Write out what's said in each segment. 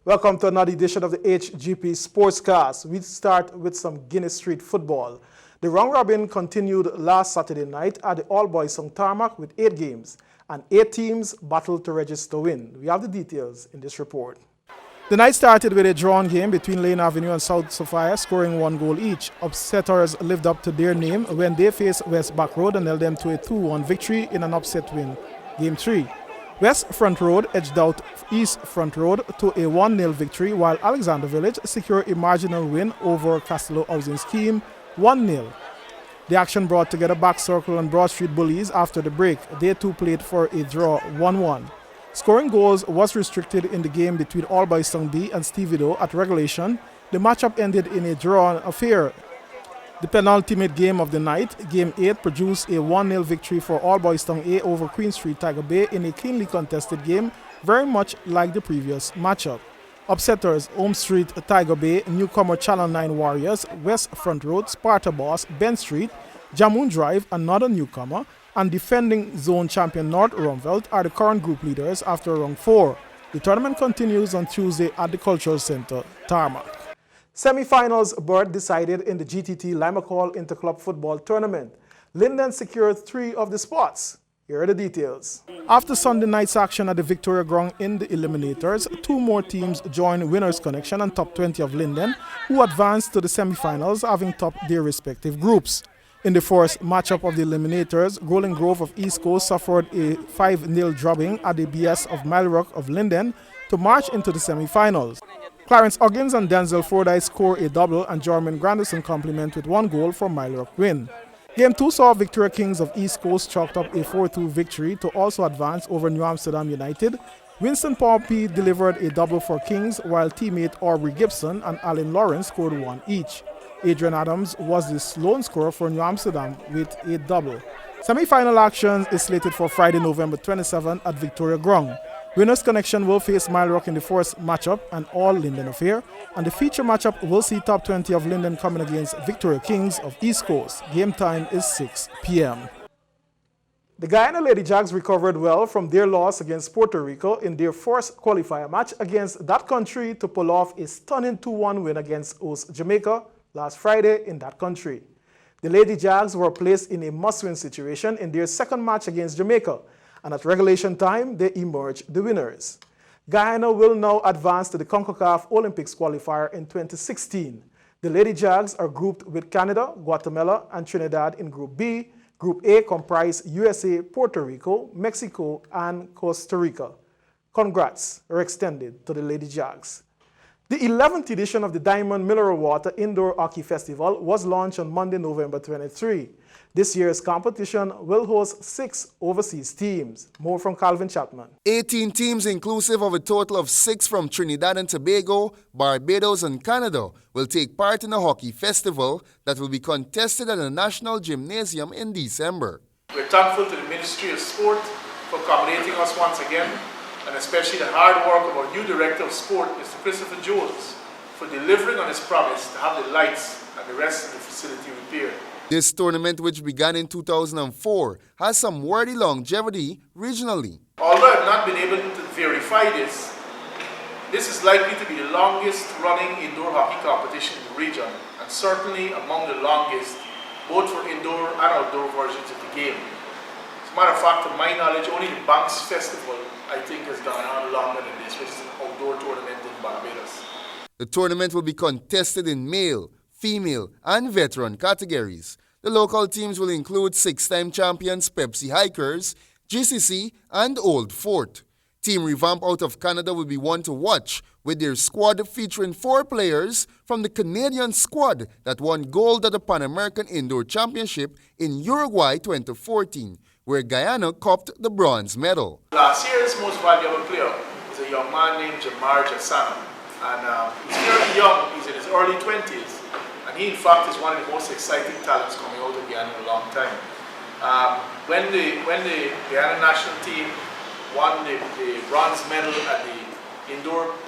Welcome to another edition of the Hgp Sportscast. We start with some Guinness Street football. The round robin continued last Saturday night at the all-boys sung tarmac with 8 games, and 8 teams battled to register win. We have the details in this report. The night started with a drawn game between Lane Avenue and South Sophia, scoring 1 goal each. Upsetters lived up to their name when they faced West Back Road and held them to a 2-1 victory in an upset win. Game 3. West Front Road edged out East Front Road to a 1-0 victory, while Alexander Village secured a marginal win over Castello Housing Scheme 1-0. The action brought together Back Circle and Broad Street Bullies after the break. They too played for a draw 1-1. Scoring goals was restricted in the game between All Boys Sung B and Stevido at regulation. The matchup ended in a drawn affair. The penultimate game of the night, Game 8, produced a 1-0 victory for All Boys Sung A over Queen Street Tiger Bay in a cleanly contested game, very much like the previous matchup. Upsetters, Home Street Tiger Bay, newcomer Channel 9 Warriors, West Front Road, Sparta Boss, Ben Street, Jamoon Drive, another newcomer, and defending zone champion North Rumvelt are the current group leaders after round 4. The tournament continues on Tuesday at the Cultural Center, Tarmac. Semi-finals berth decided in the GTT Limacall Interclub Football Tournament. Linden secured 3 of the spots. Here are the details. After Sunday night's action at the Victoria Ground in the Eliminators, 2 more teams joined Winners Connection and Top 20 of Linden, who advanced to the semi-finals having topped their respective groups. In the first matchup of the Eliminators, Golden Grove of East Coast suffered a 5-0 drubbing at the BS of Mile Rock of Linden to march into the semi-finals. Clarence Huggins and Denzel Fordyce score a double and Jorman Grandison complement with 1 goal for Mile Rock win. Game 2 saw Victoria Kings of East Coast chalked up a 4-2 victory to also advance over New Amsterdam United. Winston Pompey delivered a double for Kings, while teammate Aubrey Gibson and Alan Lawrence scored 1 each. Adrian Adams was the lone scorer for New Amsterdam with a double. Semi-final action is slated for Friday, November 27 at Victoria Ground. Winners Connection will face Mile Rock in the first matchup, an all-Linden affair, and the feature matchup will see Top 20 of Linden coming against Victoria Kings of East Coast. Game time is 6 p.m. The Guyana Lady Jags recovered well from their loss against Puerto Rico in their first qualifier match against that country to pull off a stunning 2-1 win against host Jamaica last Friday in that country. The Lady Jags were placed in a must-win situation in their second match against Jamaica, and at regulation time, they emerged the winners. Guyana will now advance to the CONCACAF Olympics qualifier in 2016. The Lady Jags are grouped with Canada, Guatemala, and Trinidad in Group B. Group A comprised USA, Puerto Rico, Mexico, and Costa Rica. Congrats are extended to the Lady Jags. The 11th edition of the Diamond Mineral Water Indoor Hockey Festival was launched on Monday, November 23. This year's competition will host 6 overseas teams. More from Calvin Chapman. 18 teams inclusive of a total of 6 from Trinidad and Tobago, Barbados and Canada will take part in the hockey festival that will be contested at the National Gymnasium in December. We're thankful to the Ministry of Sport for accommodating us once again, and especially the hard work of our new Director of Sport, Mr. Christopher Jones, for delivering on his promise to have the lights and the rest of the facility repaired. This tournament, which began in 2004, has some worthy longevity regionally. Although I've not been able to verify this, this is likely to be the longest running indoor hockey competition in the region, and certainly among the longest, both for indoor and outdoor versions of the game. As a matter of fact, to my knowledge, only the Banks Festival, I think, has gone on longer than this, which is an outdoor tournament in Barbados. The tournament will be contested in male, female, and veteran categories. The local teams will include 6-time champions Pepsi Hikers, GCC, and Old Fort. Team Revamp out of Canada will be one to watch, with their squad featuring 4 players from the Canadian squad that won gold at the Pan American Indoor Championship in Uruguay 2014, where Guyana copped the bronze medal. Last year's most valuable player was a young man named Jamar Jasana, and he's fairly young, he's in his early 20s. He, in fact, is one of the most exciting talents coming out of Guyana in a long time. When the Guyana national team won the bronze medal at the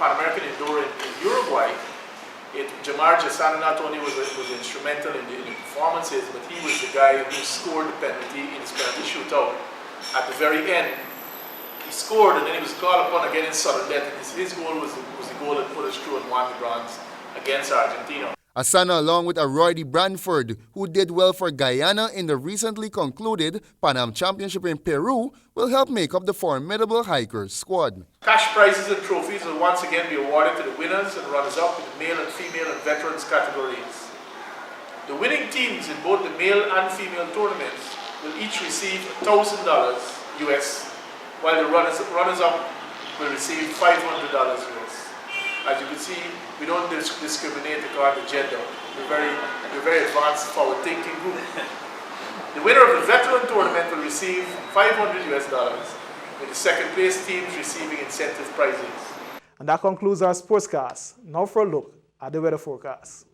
Pan American Indoor in Uruguay, Jamar Jasana not only was instrumental in the performances, but he was the guy who scored the penalty in his penalty shootout at the very end. he scored, and then he was called upon again in sudden death. And his goal was the goal that put us through and won the bronze against Argentina. Asana, along with Arroyo Brantford, who did well for Guyana in the recently concluded Pan Am Championship in Peru, will help make up the formidable hikers squad. Cash prizes and trophies will once again be awarded to the winners and runners-up in the male and female and veterans categories. The winning teams in both the male and female tournaments will each receive $1,000 US, while the runners-up will receive $500 US. As you can see, we don't discriminate according to gender. We're very advanced, forward-thinking group. The winner of the veteran tournament will receive $500 US, with the second place teams receiving incentive prizes. And that concludes our sportscast. Now for a look at the weather forecast.